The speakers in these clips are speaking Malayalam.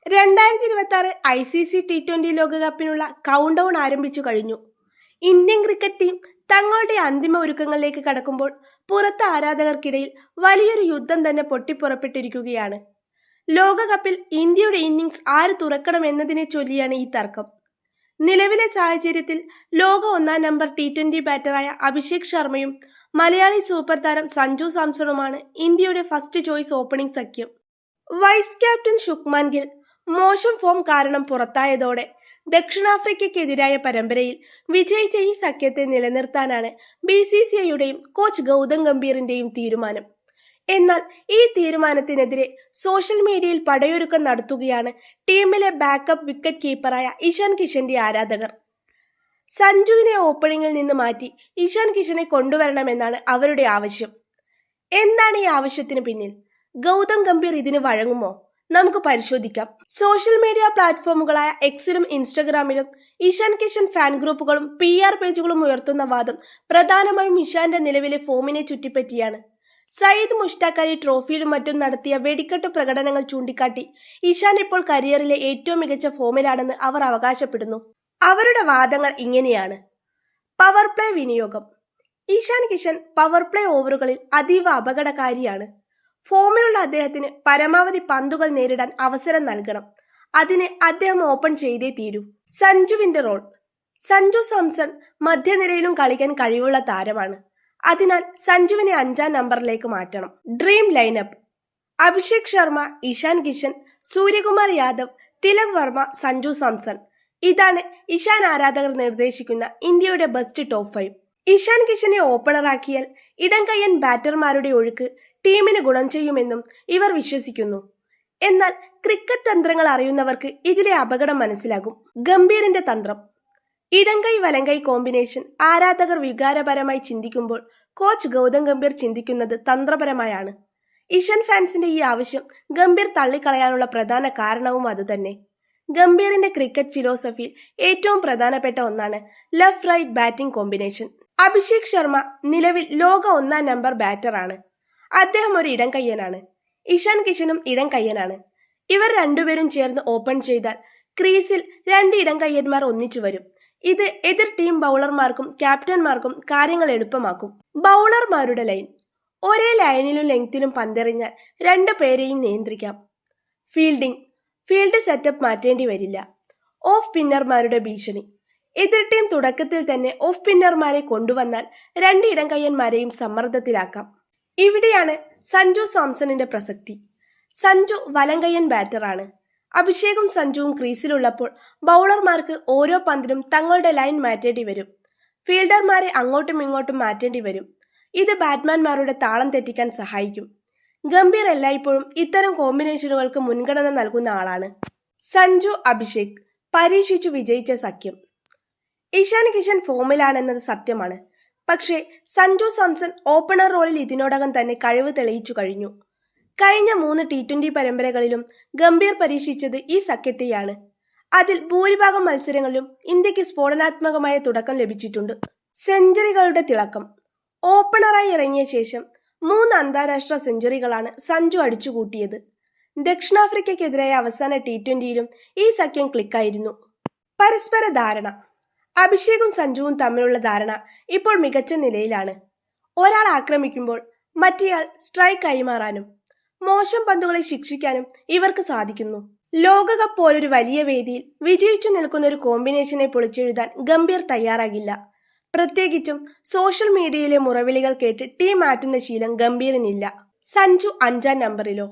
2026 ICC T20 ലോകകപ്പിനുള്ള കൗണ്ട് ഡൗൺ ആരംഭിച്ചു കഴിഞ്ഞു. ഇന്ത്യൻ ക്രിക്കറ്റ് ടീം തങ്ങളുടെ അന്തിമ ഒരുക്കങ്ങളിലേക്ക് കടക്കുമ്പോൾ പുറത്ത് ആരാധകർക്കിടയിൽ വലിയൊരു യുദ്ധം തന്നെ പൊട്ടിപ്പുറപ്പെട്ടിരിക്കുകയാണ്. ലോകകപ്പിൽ ഇന്ത്യയുടെ ഇന്നിംഗ്സ് ആര് തുറക്കണം എന്നതിനെ ചൊല്ലിയാണ് ഈ തർക്കം. നിലവിലെ സാഹചര്യത്തിൽ ലോക ഒന്നാം നമ്പർ T20 ബാറ്ററായ അഭിഷേക് ശർമ്മയും മലയാളി സൂപ്പർ താരം സഞ്ജു സാംസണുമാണ് ഇന്ത്യയുടെ ഫസ്റ്റ് ചോയ്സ് ഓപ്പണിംഗ് സഖ്യം. വൈസ് ക്യാപ്റ്റൻ ശുഭ്മാൻ ഗിൽ മോശം ഫോം കാരണം പുറത്തായതോടെ ദക്ഷിണാഫ്രിക്കയ്ക്കെതിരായ പരമ്പരയിൽ വിജയിച്ച ഈ സഖ്യത്തെ നിലനിർത്താനാണ് BCCIയുടെയും കോച്ച് ഗൗതം ഗംഭീറിന്റെയും തീരുമാനം. എന്നാൽ ഈ തീരുമാനത്തിനെതിരെ സോഷ്യൽ മീഡിയയിൽ പടയൊരുക്കം നടത്തുകയാണ് ടീമിലെ ബാക്കപ്പ് വിക്കറ്റ് കീപ്പറായ ഇഷാൻ കിഷന്റെ ആരാധകർ. സഞ്ജുവിനെ ഓപ്പണിംഗിൽ നിന്ന് മാറ്റി ഇഷാൻ കിഷനെ കൊണ്ടുവരണമെന്നാണ് അവരുടെ ആവശ്യം. എന്താണ് ഈ ആവശ്യത്തിന് പിന്നിൽ? ഗൗതം ഗംഭീർ ഇതിന് വഴങ്ങുമോ? നമുക്ക് പരിശോധിക്കാം. സോഷ്യൽ മീഡിയ പ്ലാറ്റ്ഫോമുകളായ എക്സിലും ഇൻസ്റ്റഗ്രാമിലും ഇഷാൻ കിഷൻ ഫാൻ ഗ്രൂപ്പുകളും PR പേജുകളും ഉയർത്തുന്ന വാദം പ്രധാനമായും ഇഷാന്റെ നിലവിലെ ഫോമിനെ ചുറ്റിപ്പറ്റിയാണ്. സയ്യിദ് മുഷ്താഖ് അലി ട്രോഫിയിലും മറ്റും നടത്തിയ വെടിക്കെട്ട് പ്രകടനങ്ങൾ ചൂണ്ടിക്കാട്ടി ഇഷാൻ ഇപ്പോൾ കരിയറിലെ ഏറ്റവും മികച്ച ഫോമിലാണെന്ന് അവർ അവകാശപ്പെടുന്നു. അവരുടെ വാദങ്ങൾ ഇങ്ങനെയാണ്. പവർ പ്ലേ വിനിയോഗം. ഇഷാൻ കിഷൻ പവർ പ്ലേ ഓവറുകളിൽ അതീവ അപകടകാരിയാണ്. ഫോമിലുള്ള അദ്ദേഹത്തിന് പരമാവധി പന്തുകൾ നേരിടാൻ അവസരം നൽകണം. അതിന് അദ്ദേഹം ഓപ്പൺ ചെയ്തേ തീരൂ. സഞ്ജുവിന്റെ റോൾ. സഞ്ജു സാംസൺ മധ്യനിരയിലും കളിക്കാൻ കഴിവുള്ള താരമാണ്. അതിനാൽ സഞ്ജുവിനെ 5ാം നമ്പറിലേക്ക് മാറ്റണം. Dream lineup: Abhishek Sharma, Ishan Kishan, Suryakumar Yadav, Tilak Varma, Sanju Samson. ഇതാണ് ഇഷാൻ ആരാധകർ നിർദ്ദേശിക്കുന്ന ഇന്ത്യയുടെ ബെസ്റ്റ് ടോപ്പ് 5. ഇഷാൻ കിഷനെ ഓപ്പണറാക്കിയാൽ ഇടംകയ്യൻ ബാറ്റർമാരുടെ ഒഴുക്ക് ടീമിന് ഗുണം ചെയ്യുമെന്നും ഇവർ വിശ്വസിക്കുന്നു. എന്നാൽ ക്രിക്കറ്റ് തന്ത്രങ്ങൾ അറിയുന്നവർക്ക് ഇതിലെ അപകടം മനസ്സിലാകും. ഗംഭീറിന്റെ തന്ത്രം. ഇടംകൈ വലങ്കൈ കോമ്പിനേഷൻ ആരാധകർ വികാരപരമായി ചിന്തിക്കുമ്പോൾ കോച്ച് ഗൗതം ഗംഭീർ ചിന്തിക്കുന്നത് തന്ത്രപരമായാണ്. ഇഷാൻ ഫാൻസിന്റെ ഈ ആവശ്യം ഗംഭീർ തള്ളിക്കളയാനുള്ള പ്രധാന കാരണവും അതുതന്നെ. ഗംഭീറിന്റെ ക്രിക്കറ്റ് ഫിലോസഫിയിൽ ഏറ്റവും പ്രധാനപ്പെട്ട ഒന്നാണ് left right batting combination. Abhishek Sharma നിലവിൽ ലോക 1ാം നമ്പർ ബാറ്ററാണ്. അദ്ദേഹം ഒരു ഇടംകയ്യനാണ്. ഇഷാൻ കിഷനും ഇടംകയ്യനാണ്. ഇവർ രണ്ടുപേരും ചേർന്ന് ഓപ്പൺ ചെയ്താൽ ക്രീസിൽ 2 ഇടംകയ്യന്മാർ ഒന്നിച്ചു വരും. ഇത് എതിർ ടീം ബൗളർമാർക്കും ക്യാപ്റ്റന്മാർക്കും കാര്യങ്ങൾ എളുപ്പമാക്കും. ബൗളർമാരുടെ ലൈൻ. ഒരേ ലൈനിലും ലെങ്തിലും പന്തെറിഞ്ഞാൽ 2 പേരെയും നിയന്ത്രിക്കാം. ഫീൽഡിംഗ്. ഫീൽഡ് സെറ്റപ്പ് മാറ്റേണ്ടി വരില്ല. ഓഫ് സ്പിന്നർമാരുടെ ഭീഷണി. എതിർ ടീം തുടക്കത്തിൽ തന്നെ ഓഫ് സ്പിന്നർമാരെ കൊണ്ടുവന്നാൽ 2 ഇടംകയ്യന്മാരെയും സമ്മർദ്ദത്തിലാക്കാം. ഇവിടെയാണ് സഞ്ജു സാംസണിന്റെ പ്രസക്തി. സഞ്ജു വലങ്കയ്യൻ ബാറ്ററാണ്. അഭിഷേകും സഞ്ജുവും ക്രീസിലുള്ളപ്പോൾ ബൗളർമാർക്ക് ഓരോ പന്തിനും തങ്ങളുടെ ലൈൻ മാറ്റേണ്ടി വരും. ഫീൽഡർമാരെ അങ്ങോട്ടും ഇങ്ങോട്ടും മാറ്റേണ്ടി വരും. ഇത് ബാറ്റ്സ്മാൻമാരുടെ താളം തെറ്റിക്കാൻ സഹായിക്കും. ഗംഭീർ എല്ലായ്പ്പോഴും ഇത്തരം കോമ്പിനേഷനുകൾക്ക് മുൻഗണന നൽകുന്ന ആളാണ്. സഞ്ജു അഭിഷേക് പരീക്ഷിച്ചു വിജയിച്ച സഖ്യം. ഇഷാൻ കിഷൻ ഫോമിലാണെന്നത് സത്യമാണ്. പക്ഷേ സഞ്ജു സാംസൺ ഓപ്പണർ റോളിൽ ഇതിനോടകം തന്നെ കഴിവ് തെളിയിച്ചു കഴിഞ്ഞു. കഴിഞ്ഞ 3 T20 പരമ്പരകളിലും ഗംഭീർ പരീക്ഷിച്ചത് ഈ സഖ്യത്തെയാണ്. അതിൽ ഭൂരിഭാഗം മത്സരങ്ങളിലും ഇന്ത്യക്ക് സ്ഫോടനാത്മകമായ തുടക്കം ലഭിച്ചിട്ടുണ്ട്. സെഞ്ചുറികളുടെ തിളക്കം. ഓപ്പണറായി ഇറങ്ങിയ ശേഷം 3 അന്താരാഷ്ട്ര സെഞ്ചുറികളാണ് സഞ്ജു അടിച്ചുകൂട്ടിയത്. ദക്ഷിണാഫ്രിക്കയ്ക്കെതിരായ അവസാന T20യിലും ഈ സഖ്യം ക്ലിക്കായിരുന്നു. പരസ്പര ധാരണ. അഭിഷേകും സഞ്ജുവും തമ്മിലുള്ള ധാരണ ഇപ്പോൾ മികച്ച നിലയിലാണ്. ഒരാൾ ആക്രമിക്കുമ്പോൾ മറ്റേയാൾ സ്ട്രൈക്ക് കൈമാറാനും മോശം പന്തുകളെ ശിക്ഷിക്കാനും ഇവർക്ക് സാധിക്കുന്നു. ലോകകപ്പ് പോലൊരു വലിയ വേദിയിൽ വിജയിച്ചു നിൽക്കുന്ന ഒരു കോമ്പിനേഷനെ പൊളിച്ചെഴുതാൻ ഗംഭീർ തയ്യാറാകില്ല. പ്രത്യേകിച്ചും സോഷ്യൽ മീഡിയയിലെ മുറവിളികൾ കേട്ട് ടീം മാറ്റുന്ന ശീലം ഗംഭീറിനില്ല. സഞ്ജു 5ാം നമ്പറിലോ?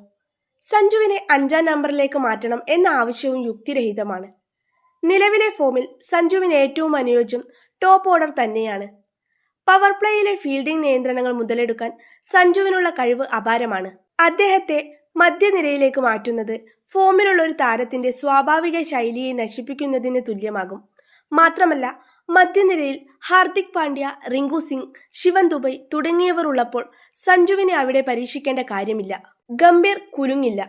സഞ്ജുവിനെ 5ാം നമ്പറിലേക്ക് മാറ്റണം എന്ന ആവശ്യവും യുക്തിരഹിതമാണ്. നിലവിലെ ഫോമിൽ സഞ്ജുവിന് ഏറ്റവും അനുയോജ്യം ടോപ്പ് ഓർഡർ തന്നെയാണ്. പവർ പ്ലേയിലെ ഫീൽഡിംഗ് നിയന്ത്രണങ്ങൾ മുതലെടുക്കാൻ സഞ്ജുവിനുള്ള കഴിവ് അപാരമാണ്. അദ്ദേഹത്തെ മധ്യനിരയിലേക്ക് മാറ്റുന്നത് ഫോമിലുള്ള ഒരു താരത്തിന്റെ സ്വാഭാവിക ശൈലിയെ നശിപ്പിക്കുന്നതിന് തുല്യമാകും. മാത്രമല്ല, മധ്യനിരയിൽ ഹാർദിക് പാണ്ഡ്യ, റിങ്കു സിംഗ്, ശിവൻ ദുബൈ തുടങ്ങിയവർ ഉള്ളപ്പോൾ സഞ്ജുവിനെ അവിടെ പരീക്ഷിക്കേണ്ട കാര്യമില്ല. ഗംഭീർ കുലുങ്ങില്ല.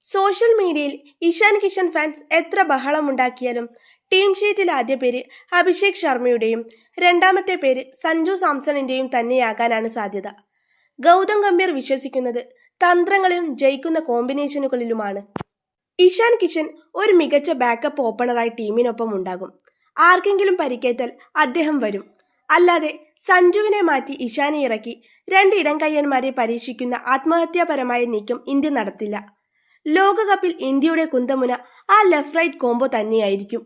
സോഷ്യൽ മീഡിയയിൽ ഇഷാൻ കിഷൻ ഫാൻസ് എത്ര ബഹളമുണ്ടാക്കിയാലും ടീം ഷീറ്റിൽ ആദ്യ പേര് അഭിഷേക് ശർമ്മയുടെയും 2ാമത്തെ പേര് സഞ്ജു സാംസണിന്റെയും തന്നെയാകാനാണ് സാധ്യത. ഗൗതം ഗംഭീർ വിശ്വസിക്കുന്നത് തന്ത്രങ്ങളിലും ജയിക്കുന്ന കോമ്പിനേഷനുകളിലുമാണ്. ഇഷാൻ കിഷൻ ഒരു മികച്ച ബാക്കപ്പ് ഓപ്പണറായി ടീമിനൊപ്പം ഉണ്ടാകും. ആർക്കെങ്കിലും പരിക്കേറ്റാൽ അദ്ദേഹം വരും. അല്ലാതെ സഞ്ജുവിനെ മാറ്റി ഇഷാനെ ഇറക്കി 2 ഇടംകയ്യന്മാരെ പരീക്ഷിക്കുന്ന ആത്മഹത്യാപരമായ നീക്കം ഇന്ത്യ നടത്തില്ല. ലോകകപ്പിൽ ഇന്ത്യയുടെ കുന്തമുന ആ ലെഫ്റ്റ് റൈറ്റ് കോംബോ തന്നെയായിരിക്കും.